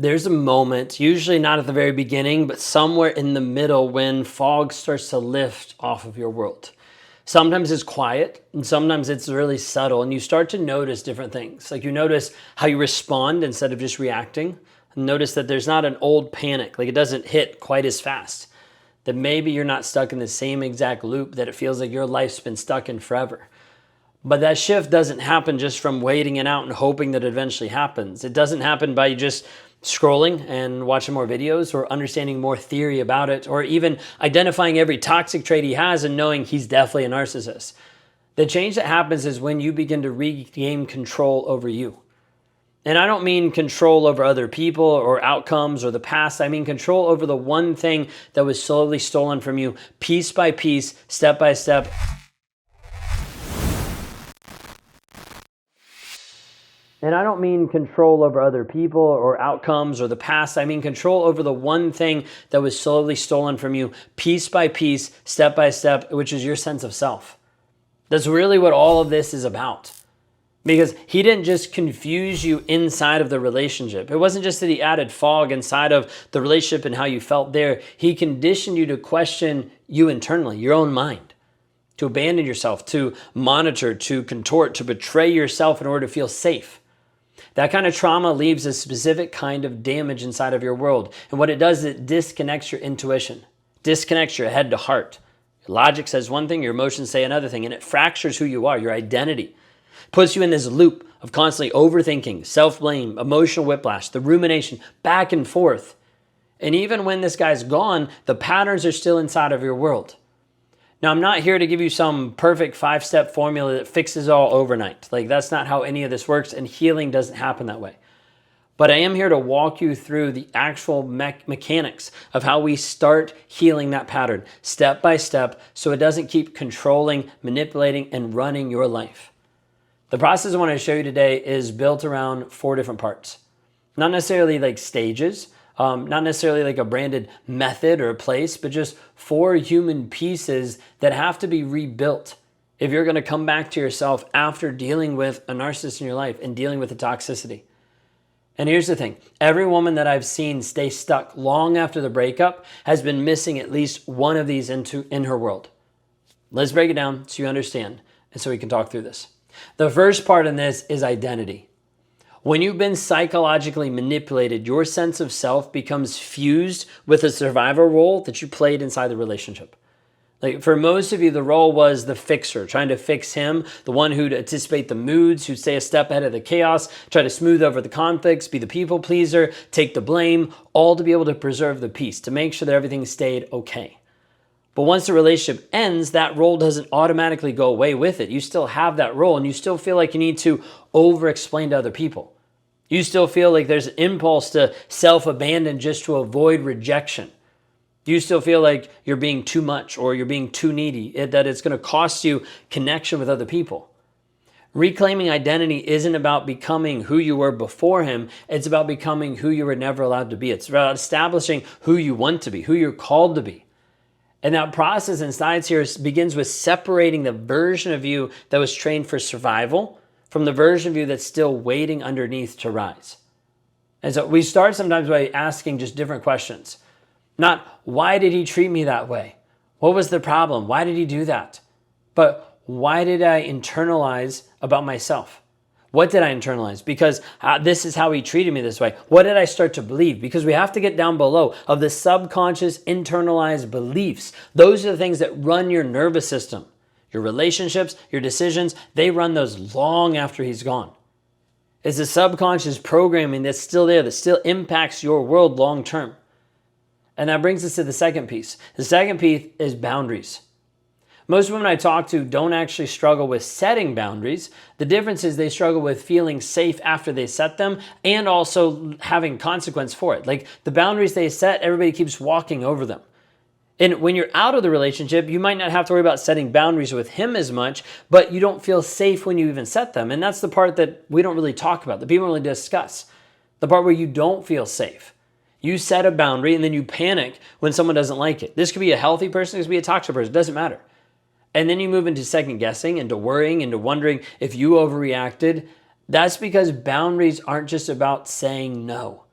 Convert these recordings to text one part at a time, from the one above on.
There's a moment, usually not at the very beginning, but somewhere in the middle when fog starts to lift off of your world. Sometimes it's quiet and sometimes it's really subtle, and you start to notice different things. Like you notice how you respond instead of just reacting. Notice that there's not an old panic, like it doesn't hit quite as fast. That maybe you're not stuck in the same exact loop that it feels like your life's been stuck in forever. But that shift doesn't happen just from waiting it out and hoping that it eventually happens. It doesn't happen by just scrolling and watching more videos or understanding more theory about it or even identifying every toxic trait he has and knowing he's definitely a narcissist. The change that happens is when you begin to regain control over you. And I don't mean control over other people or outcomes or the past. I mean control over the one thing that was slowly stolen from you, piece by piece, step by step. And I don't mean control over other people or outcomes or the past. I mean control over the one thing that was slowly stolen from you, piece by piece, step by step, which is your sense of self. That's really what all of this is about. Because he didn't just confuse you inside of the relationship. It wasn't just that he added fog inside of the relationship and how you felt there. He conditioned you to question you internally, your own mind, to abandon yourself, to monitor, to contort, to betray yourself in order to feel safe. That kind of trauma leaves a specific kind of damage inside of your world. And what it does is it disconnects your intuition, disconnects your head to heart. Your logic says one thing, your emotions say another thing, and it fractures who you are, your identity. Puts you in this loop of constantly overthinking, self-blame, emotional whiplash, the rumination, back and forth. And even when this guy's gone, the patterns are still inside of your world. Now, I'm not here to give you some perfect 5-step formula that fixes all overnight. Like, that's not how any of this works, and healing doesn't happen that way. But I am here to walk you through the actual mechanics of how we start healing that pattern, step by step, so it doesn't keep controlling, manipulating, and running your life. The process I want to show you today is built around 4 different parts. Not necessarily like stages, not necessarily like a branded method or a place, but just 4 human pieces that have to be rebuilt if you're going to come back to yourself after dealing with a narcissist in your life and dealing with the toxicity. And here's the thing. Every woman that I've seen stay stuck long after the breakup has been missing at least one of these in her world. Let's break it down so you understand and so we can talk through this. The first part in this is identity. When you've been psychologically manipulated, your sense of self becomes fused with a survivor role that you played inside the relationship. Like for most of you, the role was the fixer, trying to fix him, the one who'd anticipate the moods, who'd stay a step ahead of the chaos, try to smooth over the conflicts, be the people pleaser, take the blame, all to be able to preserve the peace, to make sure that everything stayed okay. But once the relationship ends, that role doesn't automatically go away with it. You still have that role and you still feel like you need to over-explain to other people. You still feel like there's an impulse to self-abandon just to avoid rejection. You still feel like you're being too much or you're being too needy, that it's going to cost you connection with other people. Reclaiming identity isn't about becoming who you were before him. It's about becoming who you were never allowed to be. It's about establishing who you want to be, who you're called to be. And that process inside here begins with separating the version of you that was trained for survival from the version of you that's still waiting underneath to rise. And so we start sometimes by asking just different questions. Not, why did he treat me that way? What was the problem? Why did he do that? But why did I internalize about myself? What did I internalize? Because this is how he treated me this way. What did I start to believe? Because we have to get down below of the subconscious internalized beliefs. Those are the things that run your nervous system. Your relationships, your decisions, they run those long after he's gone. It's the subconscious programming that's still there, that still impacts your world long term. And that brings us to the second piece. The second piece is boundaries. Most women I talk to don't actually struggle with setting boundaries. The difference is they struggle with feeling safe after they set them and also having consequence for it. Like the boundaries they set, everybody keeps walking over them. And when you're out of the relationship, you might not have to worry about setting boundaries with him as much, but you don't feel safe when you even set them. And that's the part that we don't really talk about, that people don't really discuss. The part where you don't feel safe. You set a boundary and then you panic when someone doesn't like it. This could be a healthy person, this could be a toxic person, it doesn't matter. And then you move into second guessing, into worrying, into wondering if you overreacted. That's because boundaries aren't just about saying no.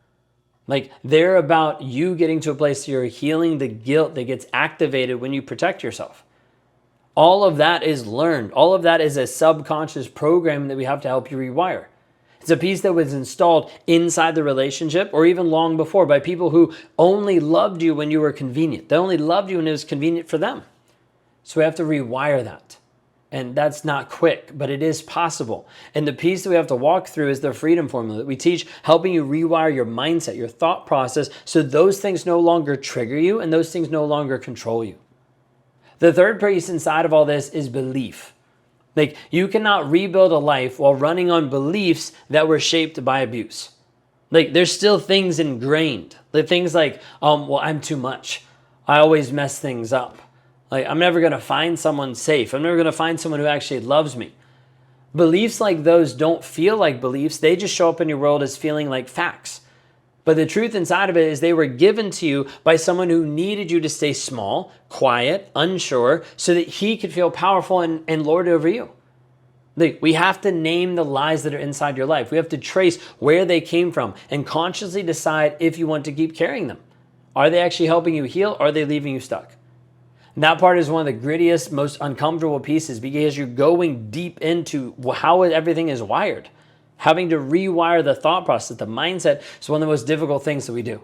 Like they're about you getting to a place where you're healing the guilt that gets activated when you protect yourself. All of that is learned. All of that is a subconscious program that we have to help you rewire. It's a piece that was installed inside the relationship or even long before by people who only loved you when you were convenient. They only loved you when it was convenient for them. So we have to rewire that. And that's not quick, but it is possible. And the piece that we have to walk through is the freedom formula that we teach, helping you rewire your mindset, your thought process, so those things no longer trigger you and those things no longer control you. The third piece inside of all this is belief. Like you cannot rebuild a life while running on beliefs that were shaped by abuse. Like there's still things ingrained. Like things like, well, I'm too much. I always mess things up. Like I'm never going to find someone safe. I'm never going to find someone who actually loves me. Beliefs like those don't feel like beliefs. They just show up in your world as feeling like facts. But the truth inside of it is they were given to you by someone who needed you to stay small, quiet, unsure, so that he could feel powerful and lord over you. We have to name the lies that are inside your life. We have to trace where they came from and consciously decide if you want to keep carrying them. Are they actually helping you heal or are they leaving you stuck? And that part is one of the grittiest, most uncomfortable pieces because you're going deep into how everything is wired. Having to rewire the thought process, the mindset is one of the most difficult things that we do.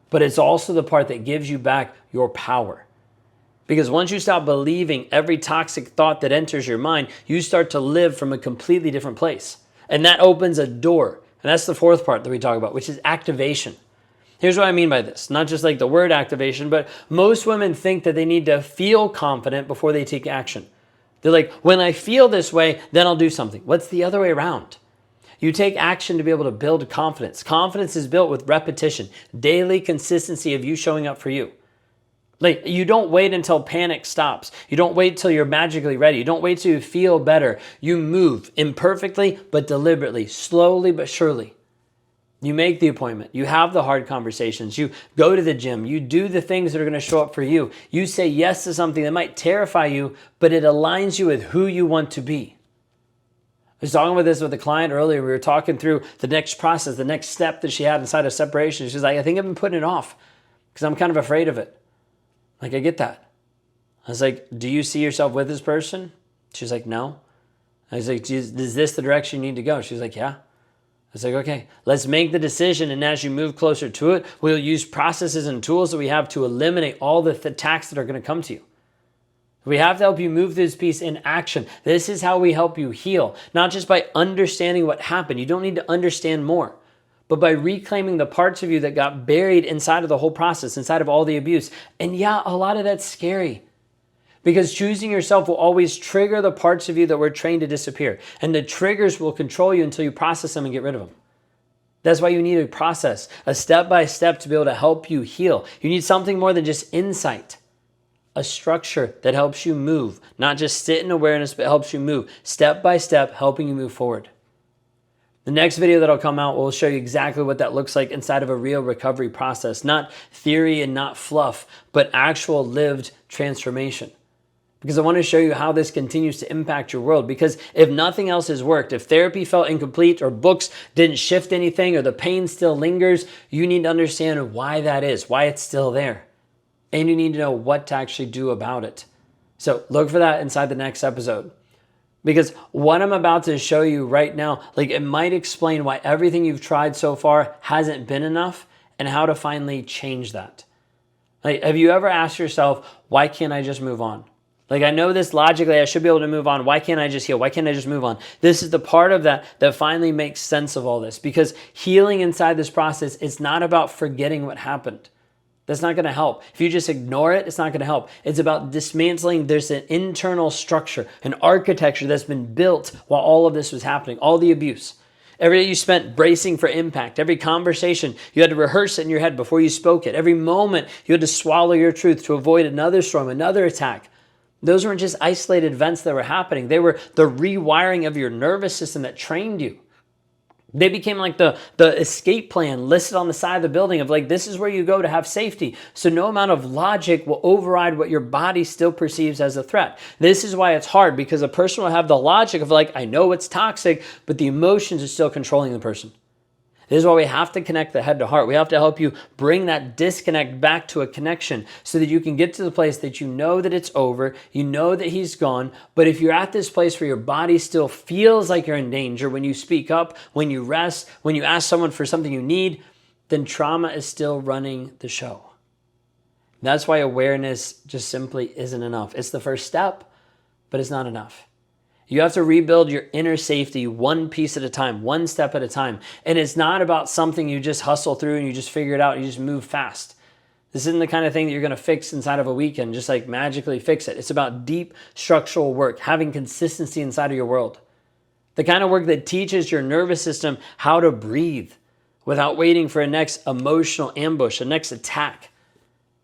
But it's also the part that gives you back your power. Because once you stop believing every toxic thought that enters your mind, you start to live from a completely different place. And that opens a door. And that's the fourth part that we talk about, which is activation. Here's what I mean by this. Not just like the word activation, but most women think that they need to feel confident before they take action. They're like, when I feel this way, then I'll do something. What's the other way around? You take action to be able to build confidence. Confidence is built with repetition, daily consistency of you showing up for you. Like you don't wait until panic stops. You don't wait till you're magically ready. You don't wait till you feel better. You move imperfectly, but deliberately, slowly, but surely. You make the appointment. You have the hard conversations. You go to the gym. You do the things that are going to show up for you. You say yes to something that might terrify you, but it aligns you with who you want to be. I was talking about this with a client earlier. We were talking through the next process, the next step that she had inside of separation. She's like, I think I've been putting it off because I'm kind of afraid of it. Like, I get that. I was like, do you see yourself with this person? She's like, no. I was like, is this the direction you need to go? She's like, yeah. I was like, okay, let's make the decision. And as you move closer to it, we'll use processes and tools that we have to eliminate all the attacks that are going to come to you. We have to help you move this piece in action. This is how we help you heal, not just by understanding what happened. You don't need to understand more, but by reclaiming the parts of you that got buried inside of the whole process, inside of all the abuse. And yeah, a lot of that's scary because choosing yourself will always trigger the parts of you that were trained to disappear. And the triggers will control you until you process them and get rid of them. That's why you need a process, a step-by-step to be able to help you heal. You need something more than just insight. A structure that helps you move, not just sit in awareness, but helps you move step by step, helping you move forward. The next video that'll come out will show you exactly what that looks like inside of a real recovery process, not theory and not fluff, but actual lived transformation. Because I want to show you how this continues to impact your world. Because if nothing else has worked, if therapy felt incomplete or books didn't shift anything or the pain still lingers, you need to understand why that is, why it's still there. And you need to know what to actually do about it. So look for that inside the next episode. Because what I'm about to show you right now, like it might explain why everything you've tried so far hasn't been enough and how to finally change that. Like, have you ever asked yourself, why can't I just move on? Like, I know this logically, I should be able to move on. Why can't I just heal? Why can't I just move on? This is the part of that finally makes sense of all this. Because healing inside this process is not about forgetting what happened. That's not going to help. If you just ignore it, it's not going to help. It's about dismantling. There's an internal structure, an architecture that's been built while all of this was happening, all the abuse. Every day you spent bracing for impact. Every conversation, you had to rehearse it in your head before you spoke it. Every moment, you had to swallow your truth to avoid another storm, another attack. Those weren't just isolated events that were happening. They were the rewiring of your nervous system that trained you. They became like the escape plan listed on the side of the building of like, this is where you go to have safety. So no amount of logic will override what your body still perceives as a threat. This is why it's hard, because a person will have the logic of like, I know it's toxic, but the emotions are still controlling the person. This is why we have to connect the head to heart. We have to help you bring that disconnect back to a connection so that you can get to the place that you know that it's over, you know that he's gone. But if you're at this place where your body still feels like you're in danger, when you speak up, when you rest, when you ask someone for something you need, then trauma is still running the show. That's why awareness just simply isn't enough. It's the first step, but it's not enough. You have to rebuild your inner safety one piece at a time, one step at a time. And it's not about something you just hustle through and you just figure it out, you just move fast. This isn't the kind of thing that you're going to fix inside of a weekend, just like magically fix it. It's about deep structural work, having consistency inside of your world. The kind of work that teaches your nervous system how to breathe without waiting for a next emotional ambush, a next attack.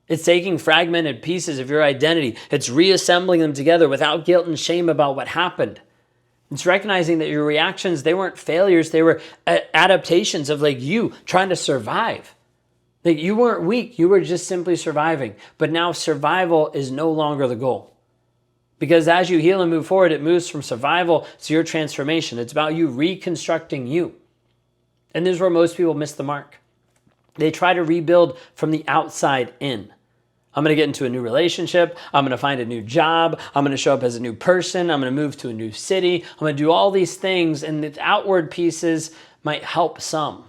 It's taking fragmented pieces of your identity. It's reassembling them together without guilt and shame about what happened. It's recognizing that your reactions, they weren't failures. They were adaptations of like you trying to survive. Like you weren't weak. You were just simply surviving. But now survival is no longer the goal. Because as you heal and move forward, it moves from survival to your transformation. It's about you reconstructing you. And this is where most people miss the mark. They try to rebuild from the outside in. I'm going to get into a new relationship. I'm going to find a new job. I'm going to show up as a new person. I'm going to move to a new city. I'm going to do all these things, and the outward pieces might help some.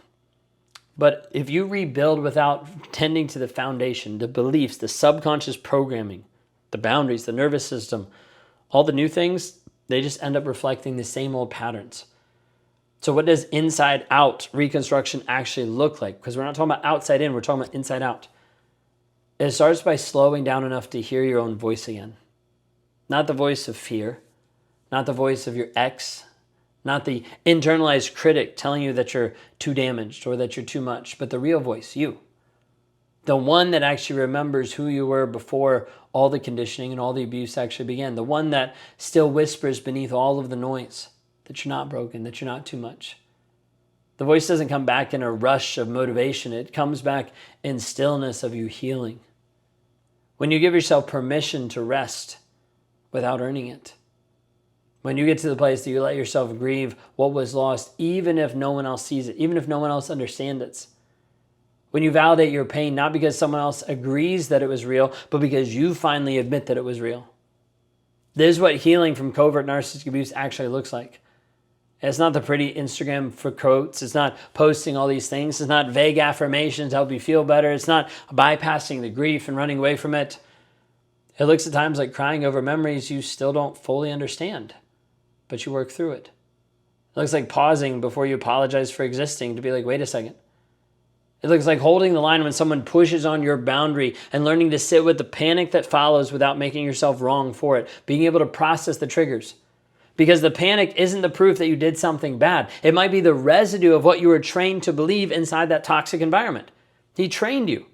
But if you rebuild without tending to the foundation, the beliefs, the subconscious programming, the boundaries, the nervous system, all the new things, they just end up reflecting the same old patterns. So what does inside out reconstruction actually look like? Because we're not talking about outside in, we're talking about inside out. It starts by slowing down enough to hear your own voice again. Not the voice of fear, not the voice of your ex, not the internalized critic telling you that you're too damaged or that you're too much, but the real voice, you. The one that actually remembers who you were before all the conditioning and all the abuse actually began. The one that still whispers beneath all of the noise that you're not broken, that you're not too much. The voice doesn't come back in a rush of motivation. It comes back in stillness of you healing. When you give yourself permission to rest without earning it. When you get to the place that you let yourself grieve what was lost, even if no one else sees it, even if no one else understands it. When you validate your pain, not because someone else agrees that it was real, but because you finally admit that it was real. This is what healing from covert narcissistic abuse actually looks like. It's not the pretty Instagram for quotes. It's not posting all these things. It's not vague affirmations to help you feel better. It's not bypassing the grief and running away from it. It looks at times like crying over memories you still don't fully understand, but you work through it. It looks like pausing before you apologize for existing to be like, wait a second. It looks like holding the line when someone pushes on your boundary and learning to sit with the panic that follows without making yourself wrong for it, being able to process the triggers. Because the panic isn't the proof that you did something bad. It might be the residue of what you were trained to believe inside that toxic environment. He trained you.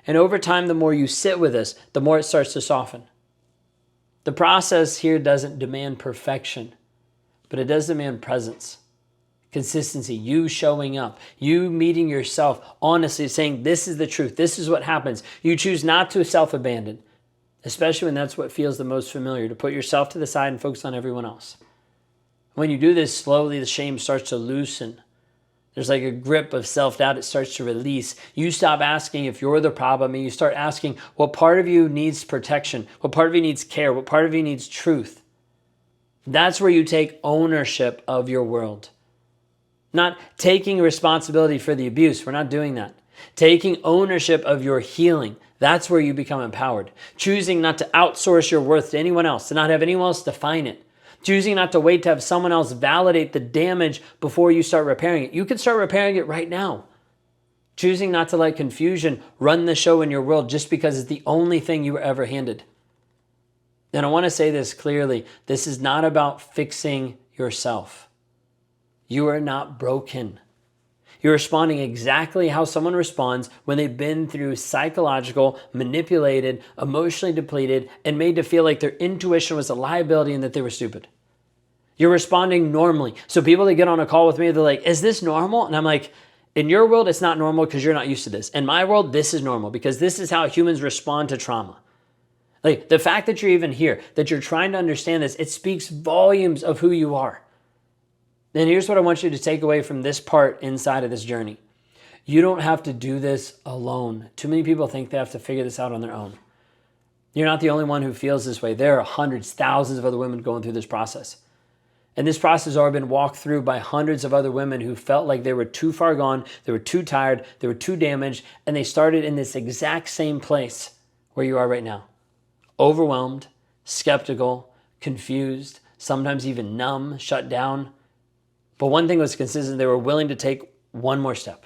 And over time, the more you sit with this, the more it starts to soften. The process here doesn't demand perfection, but it does demand presence, consistency, you showing up, you meeting yourself, honestly saying, this is the truth, this is what happens. You choose not to self-abandon. Especially when that's what feels the most familiar, to put yourself to the side and focus on everyone else. When you do this, slowly the shame starts to loosen. There's like a grip of self-doubt. It starts to release. You stop asking if you're the problem and you start asking what part of you needs protection, what part of you needs care, what part of you needs truth. That's where you take ownership of your world. Not taking responsibility for the abuse. We're not doing that. Taking ownership of your healing. That's where you become empowered. Choosing not to outsource your worth to anyone else, to not have anyone else define it. Choosing not to wait to have someone else validate the damage before you start repairing it. You can start repairing it right now. Choosing not to let confusion run the show in your world just because it's the only thing you were ever handed. And I want to say this clearly. This is not about fixing yourself. You are not broken. You're responding exactly how someone responds when they've been through psychological, manipulated, emotionally depleted, and made to feel like their intuition was a liability and that they were stupid. You're responding normally. So people that get on a call with me, they're like, is this normal? And I'm like, in your world, it's not normal because you're not used to this. In my world, this is normal because this is how humans respond to trauma. Like the fact that you're even here, that you're trying to understand this, it speaks volumes of who you are. And here's what I want you to take away from this part inside of this journey. You don't have to do this alone. Too many people think they have to figure this out on their own. You're not the only one who feels this way. There are hundreds, thousands of other women going through this process. And this process has already been walked through by hundreds of other women who felt like they were too far gone, they were too tired, they were too damaged, and they started in this exact same place where you are right now. Overwhelmed, skeptical, confused, sometimes even numb, shut down. But one thing was consistent, they were willing to take one more step.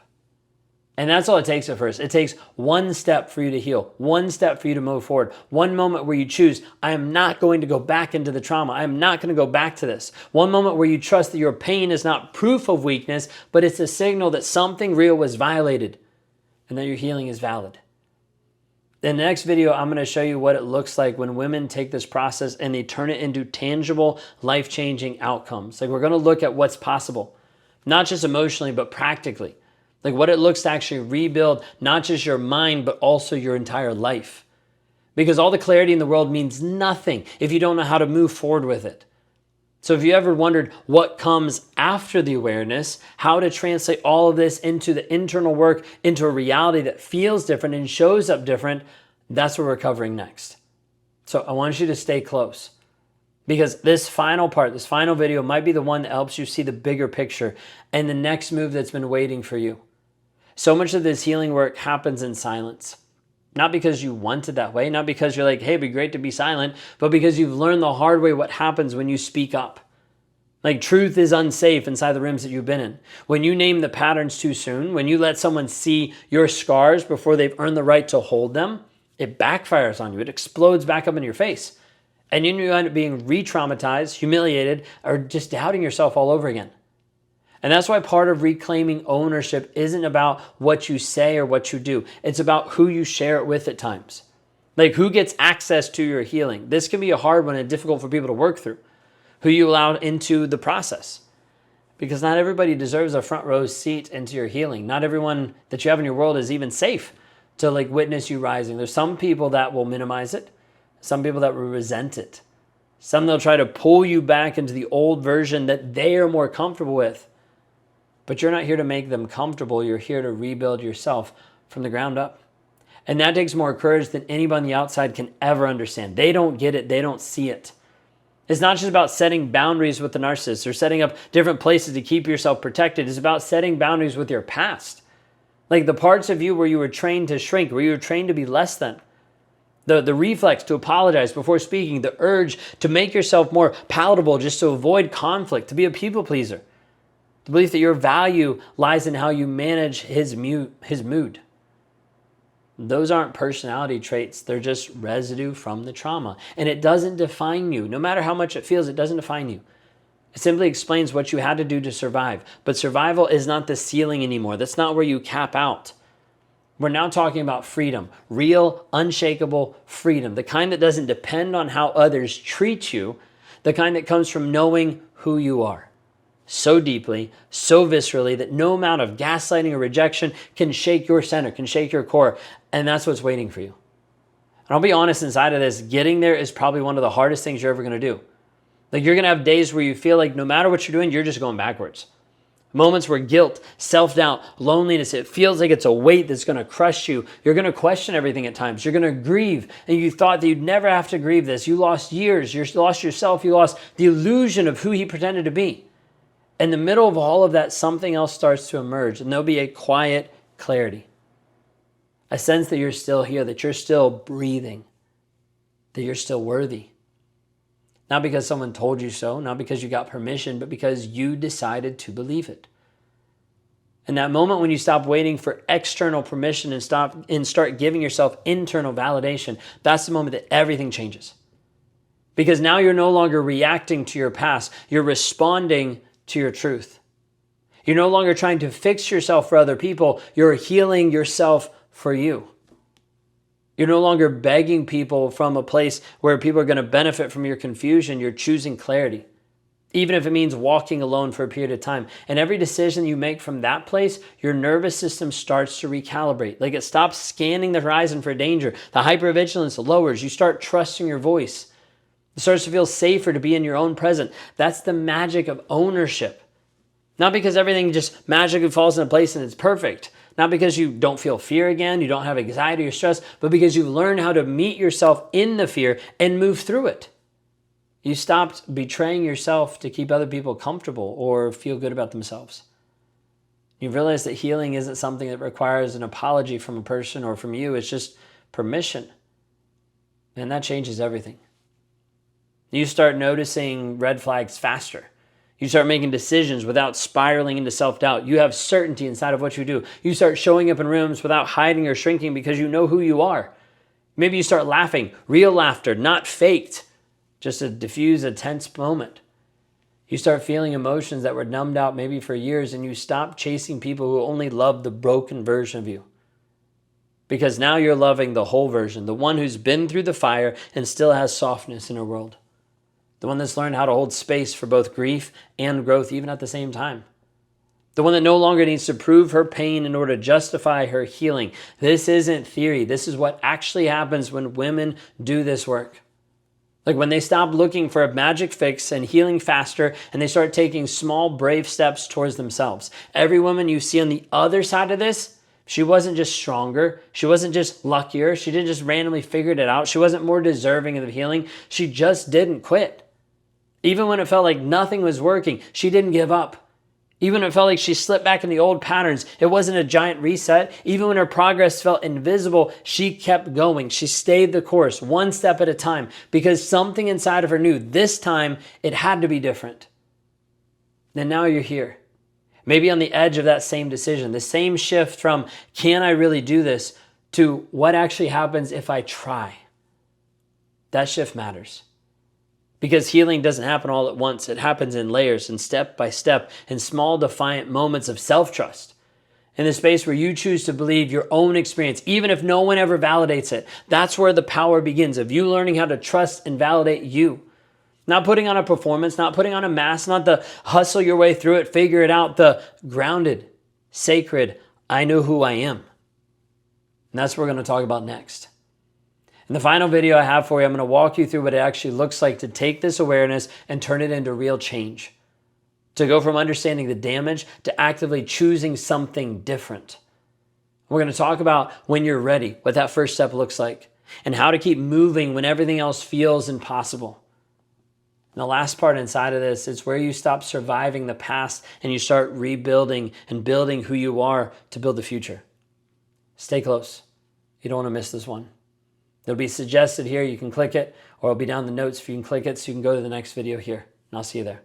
And that's all it takes at first. It takes one step for you to heal, one step for you to move forward, one moment where you choose, I am not going to go back into the trauma. I am not going to go back to this. One moment where you trust that your pain is not proof of weakness, but it's a signal that something real was violated and that your healing is valid. In the next video, I'm going to show you what it looks like when women take this process and they turn it into tangible, life-changing outcomes. Like, we're going to look at what's possible, not just emotionally, but practically. Like what it looks to actually rebuild not just your mind, but also your entire life. Because all the clarity in the world means nothing if you don't know how to move forward with it. So if you ever wondered what comes after the awareness, how to translate all of this into the internal work, into a reality that feels different and shows up different, that's what we're covering next. So I want you to stay close. Because this final part, this final video might be the one that helps you see the bigger picture and the next move that's been waiting for you. So much of this healing work happens in silence. Not because you want it that way, not because you're like, hey, it'd be great to be silent, but because you've learned the hard way what happens when you speak up. Like, truth is unsafe inside the rooms that you've been in. When you name the patterns too soon, when you let someone see your scars before they've earned the right to hold them, it backfires on you. It explodes back up in your face. And you end up being re-traumatized, humiliated, or just doubting yourself all over again. And that's why part of reclaiming ownership isn't about what you say or what you do. It's about who you share it with at times. Like, who gets access to your healing. This can be a hard one and difficult for people to work through. Who you allow into the process. Because not everybody deserves a front row seat into your healing. Not everyone that you have in your world is even safe to witness you rising. There's some people that will minimize it. Some people that will resent it. Some they'll try to pull you back into the old version that they are more comfortable with. But you're not here to make them comfortable. You're here to rebuild yourself from the ground up. And that takes more courage than anybody on the outside can ever understand. They don't get it. They don't see it. It's not just about setting boundaries with the narcissist or setting up different places to keep yourself protected. It's about setting boundaries with your past. Like the parts of you where you were trained to shrink, where you were trained to be less than. The reflex to apologize before speaking, the urge to make yourself more palatable just to avoid conflict, to be a people pleaser. The belief that your value lies in how you manage his mood. Those aren't personality traits. They're just residue from the trauma. And it doesn't define you. No matter how much it feels, it doesn't define you. It simply explains what you had to do to survive. But survival is not the ceiling anymore. That's not where you cap out. We're now talking about freedom. Real, unshakable freedom. The kind that doesn't depend on how others treat you. The kind that comes from knowing who you are. So deeply, so viscerally, that no amount of gaslighting or rejection can shake your center, can shake your core. And that's what's waiting for you. And I'll be honest, inside of this, getting there is probably one of the hardest things you're ever going to do. Like, you're going to have days where you feel like no matter what you're doing, you're just going backwards. Moments where guilt, self-doubt, loneliness, it feels like it's a weight that's going to crush you. You're going to question everything at times. You're going to grieve. And you thought that you'd never have to grieve this. You lost years. You lost yourself. You lost the illusion of who he pretended to be. In the middle of all of that, something else starts to emerge, and there'll be a quiet clarity. A sense that you're still here, that you're still breathing, that you're still worthy. Not because someone told you so, not because you got permission, but because you decided to believe it. And that moment when you stop waiting for external permission and start giving yourself internal validation, that's the moment that everything changes. Because now you're no longer reacting to your past, you're responding to your truth. You're no longer trying to fix yourself for other people. You're healing yourself for you. You're no longer begging people from a place where people are going to benefit from your confusion. You're choosing clarity, even if it means walking alone for a period of time. And every decision you make from that place, your nervous system starts to recalibrate. Like, it stops scanning the horizon for danger. The hypervigilance lowers. You start trusting your voice. It starts to feel safer to be in your own present. That's the magic of ownership. Not because everything just magically falls into place and it's perfect. Not because you don't feel fear again, you don't have anxiety or stress, but because you've learned how to meet yourself in the fear and move through it. You stopped betraying yourself to keep other people comfortable or feel good about themselves. You've realized that healing isn't something that requires an apology from a person or from you. It's just permission. And that changes everything. You start noticing red flags faster. You start making decisions without spiraling into self-doubt. You have certainty inside of what you do. You start showing up in rooms without hiding or shrinking because you know who you are. Maybe you start laughing, real laughter, not faked, just to diffuse a tense moment. You start feeling emotions that were numbed out maybe for years, and you stop chasing people who only love the broken version of you. Because now you're loving the whole version, the one who's been through the fire and still has softness in her world. The one that's learned how to hold space for both grief and growth even at the same time. The one that no longer needs to prove her pain in order to justify her healing. This isn't theory. This is what actually happens when women do this work. Like when they stop looking for a magic fix and healing faster, and they start taking small, brave steps towards themselves. Every woman you see on the other side of this, she wasn't just stronger. She wasn't just luckier. She didn't just randomly figure it out. She wasn't more deserving of healing. She just didn't quit. Even when it felt like nothing was working, she didn't give up. Even when it felt like she slipped back in the old patterns, it wasn't a giant reset. Even when her progress felt invisible, she kept going. She stayed the course, one step at a time, because something inside of her knew this time it had to be different. And now you're here. Maybe on the edge of that same decision, the same shift from, can I really do this, to what actually happens if I try. That shift matters. Because healing doesn't happen all at once. It happens in layers and step by step in small defiant moments of self-trust. In the space where you choose to believe your own experience, even if no one ever validates it. That's where the power begins, of you learning how to trust and validate you. Not putting on a performance, not putting on a mask, not the hustle your way through it, figure it out, the grounded, sacred, I know who I am. And that's what we're going to talk about next. In the final video I have for you, I'm going to walk you through what it actually looks like to take this awareness and turn it into real change. To go from understanding the damage to actively choosing something different. We're going to talk about when you're ready, what that first step looks like, and how to keep moving when everything else feels impossible. And the last part inside of this is where you stop surviving the past and you start rebuilding and building who you are to build the future. Stay close. You don't want to miss this one. It'll be suggested here. You can click it, or it'll be down in the notes if you can click it so you can go to the next video here. And I'll see you there.